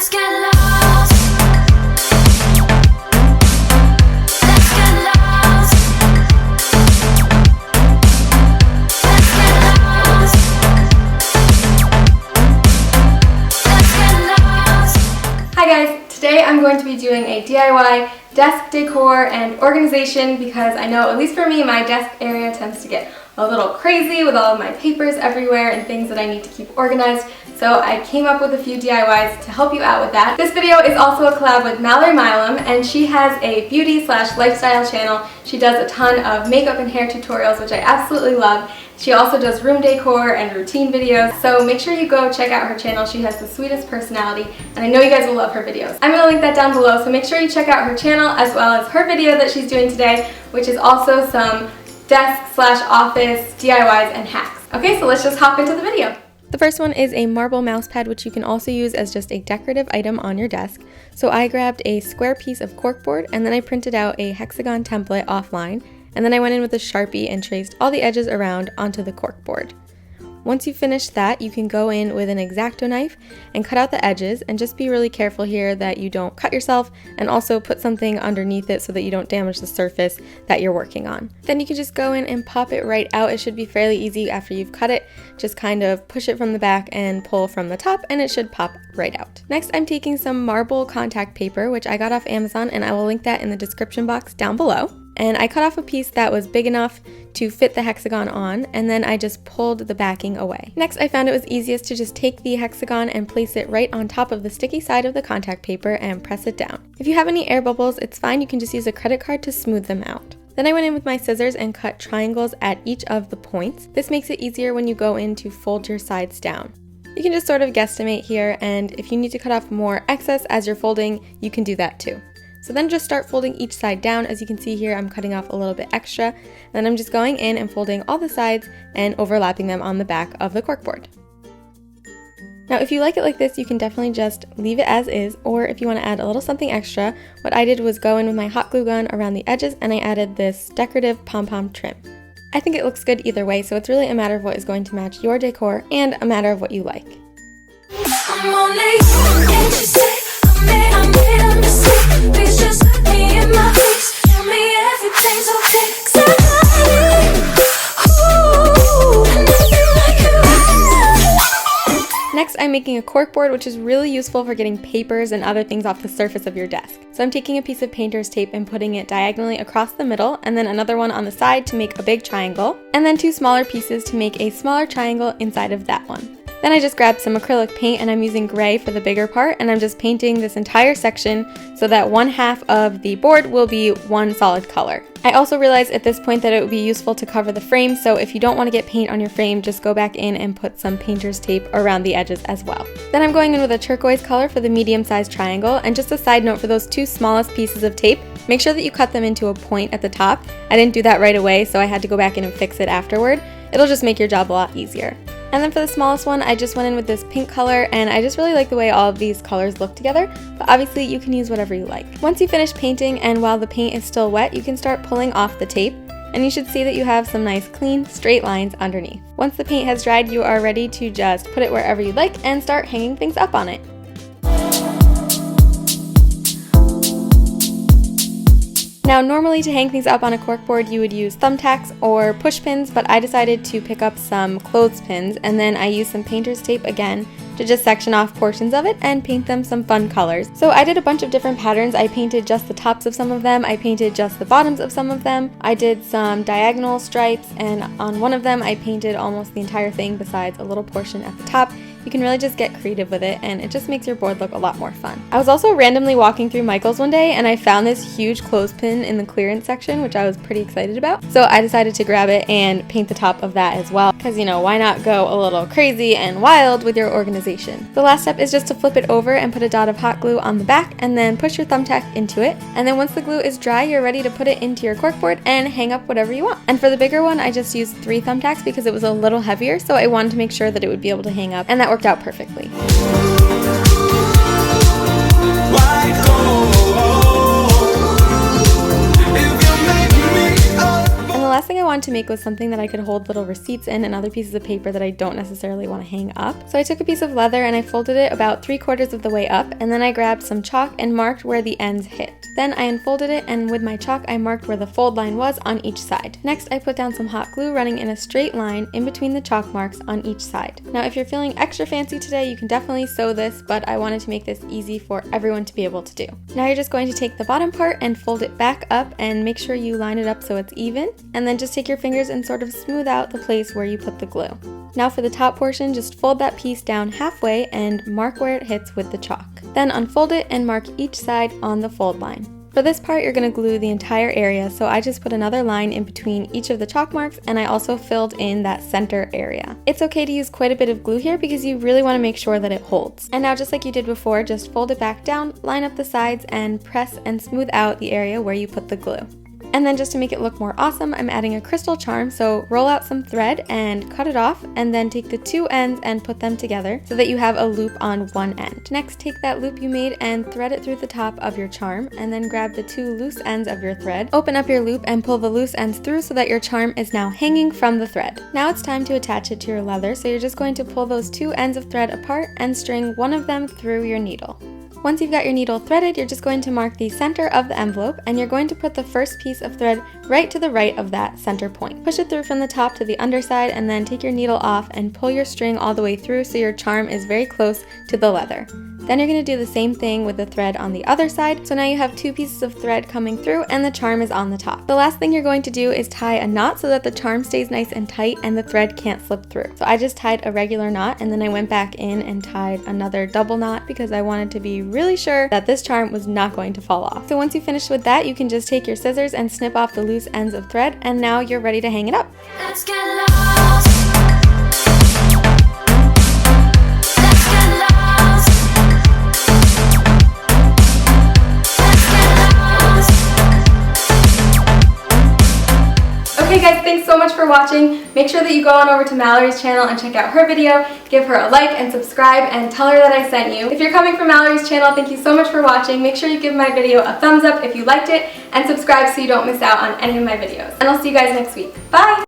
Let's get lost. Let's get lost. Let's get lost. Let's get lost. Hi guys, today I'm going to be doing a DIY desk decor and organization because I know, at least for me, my desk area tends to get a little crazy with all of my papers everywhere and things that I need to keep organized. So I came up with a few DIYs to help you out with that. This video is also a collab with Mallory Milam, and she has a beauty/lifestyle channel. She does a ton of makeup and hair tutorials, which I absolutely love. She also does room decor and routine videos, so make sure you go check out her channel. She has the sweetest personality, and I know you guys will love her videos. I'm going to link that down below, so make sure you check out her channel as well as her video that she's doing today, which is also some desk/office DIYs and hacks. Okay, so let's just hop into the video. The first one is a marble mouse pad, which you can also use as just a decorative item on your desk. So I grabbed a square piece of corkboard and then I printed out a hexagon template offline, and then I went in with a Sharpie and traced all the edges around onto the corkboard. Once you finish that, you can go in with an X-Acto knife and cut out the edges, and just be really careful here that you don't cut yourself, and also put something underneath it so that you don't damage the surface that you're working on. Then you can just go in and pop it right out. It should be fairly easy after you've cut it. Just kind of push it from the back and pull from the top, and it should pop right out. Next, I'm taking some marble contact paper, which I got off Amazon, and I will link that in the description box down below. And I cut off a piece that was big enough to fit the hexagon on, and then I just pulled the backing away. Next, I found it was easiest to just take the hexagon and place it right on top of the sticky side of the contact paper and press it down. If you have any air bubbles, it's fine. You can just use a credit card to smooth them out. Then I went in with my scissors and cut triangles at each of the points. This makes it easier when you go in to fold your sides down. You can just sort of guesstimate here, and if you need to cut off more excess as you're folding, you can do that too. So then just start folding each side down. As you can see here, I'm cutting off a little bit extra. Then I'm just going in and folding all the sides and overlapping them on the back of the corkboard. Now, if you like it like this, you can definitely just leave it as is, or if you want to add a little something extra, what I did was go in with my hot glue gun around the edges, and I added this decorative pom-pom trim. I think it looks good either way, so it's really a matter of what is going to match your decor and a matter of what you like. I'm only human, can't you see? I made a mistake. Please just look me in my face. Tell me everything's okay. 'Cause I got it. Ooh, nothing like you. Next, I'm making a corkboard, which is really useful for getting papers and other things off the surface of your desk. So I'm taking a piece of painter's tape and putting it diagonally across the middle, and then another one on the side to make a big triangle, and then two smaller pieces to make a smaller triangle inside of that one. Then I just grabbed some acrylic paint, and I'm using gray for the bigger part, and I'm just painting this entire section so that one half of the board will be one solid color. I also realized at this point that it would be useful to cover the frame, so if you don't want to get paint on your frame, just go back in and put some painter's tape around the edges as well. Then I'm going in with a turquoise color for the medium-sized triangle, and just a side note for those two smallest pieces of tape, make sure that you cut them into a point at the top. I didn't do that right away, so I had to go back in and fix it afterward. It'll just make your job a lot easier. And then for the smallest one, I just went in with this pink color, and I just really like the way all of these colors look together, but obviously you can use whatever you like. Once you finish painting, and while the paint is still wet, you can start pulling off the tape, and you should see that you have some nice clean, straight lines underneath. Once the paint has dried, you are ready to just put it wherever you like and start hanging things up on it. Now, normally to hang things up on a corkboard, you would use thumbtacks or push pins, but I decided to pick up some clothespins, and then I used some painter's tape again to just section off portions of it and paint them some fun colors. So I did a bunch of different patterns. I painted just the tops of some of them, I painted just the bottoms of some of them, I did some diagonal stripes, and on one of them I painted almost the entire thing besides a little portion at the top. You can really just get creative with it, and it just makes your board look a lot more fun. I was also randomly walking through Michael's one day, and I found this huge clothespin in the clearance section, which I was pretty excited about. So I decided to grab it and paint the top of that as well, because, you know, why not go a little crazy and wild with your organization? The last step is just to flip it over and put a dot of hot glue on the back, and then push your thumbtack into it. And then once the glue is dry, you're ready to put it into your corkboard and hang up whatever you want. And for the bigger one, I just used 3 thumbtacks because it was a little heavier, so I wanted to make sure that it would be able to hang up, and that worked out perfectly. And the last thing I wanted to make was something that I could hold little receipts in and other pieces of paper that I don't necessarily want to hang up. So I took a piece of leather and I folded it about 3/4 of the way up, and then I grabbed some chalk and marked where the ends hit. Then I unfolded it, and with my chalk I marked where the fold line was on each side. Next I put down some hot glue running in a straight line in between the chalk marks on each side. Now if you're feeling extra fancy today, you can definitely sew this, but I wanted to make this easy for everyone to be able to do. Now you're just going to take the bottom part and fold it back up and make sure you line it up so it's even, and then just take your fingers and sort of smooth out the place where you put the glue. Now for the top portion, just fold that piece down halfway and mark where it hits with the chalk. Then unfold it and mark each side on the fold line. For this part, you're going to glue the entire area, so I just put another line in between each of the chalk marks, and I also filled in that center area. It's okay to use quite a bit of glue here because you really want to make sure that it holds. And now just like you did before, just fold it back down, line up the sides, and press and smooth out the area where you put the glue. And then just to make it look more awesome, I'm adding a crystal charm, so roll out some thread and cut it off, and then take the two ends and put them together so that you have a loop on one end. Next, take that loop you made and thread it through the top of your charm, and then grab the two loose ends of your thread, open up your loop and pull the loose ends through so that your charm is now hanging from the thread. Now it's time to attach it to your leather, so you're just going to pull those two ends of thread apart and string one of them through your needle. Once you've got your needle threaded, you're just going to mark the center of the envelope, and you're going to put the first piece of thread right to the right of that center point. Push it through from the top to the underside, and then take your needle off and pull your string all the way through so your charm is very close to the leather. Then you're going to do the same thing with the thread on the other side, so now you have two pieces of thread coming through and the charm is on the top. The last thing you're going to do is tie a knot so that the charm stays nice and tight and the thread can't slip through. So I just tied a regular knot, and then I went back in and tied another double knot because I wanted to be really sure that this charm was not going to fall off. So once you finish with that, you can just take your scissors and snip off the loose ends of thread, and now you're ready to hang it up. Let's get lost. Let's get lost. Okay guys, thanks so much for watching. Make sure that you go on over to Mallory's channel and check out her video, give her a like and subscribe, and tell her that I sent you. If you're coming from Mallory's channel, thank you so much for watching. Make sure you give my video a thumbs up if you liked it, and subscribe so you don't miss out on any of my videos. And I'll see you guys next week. Bye!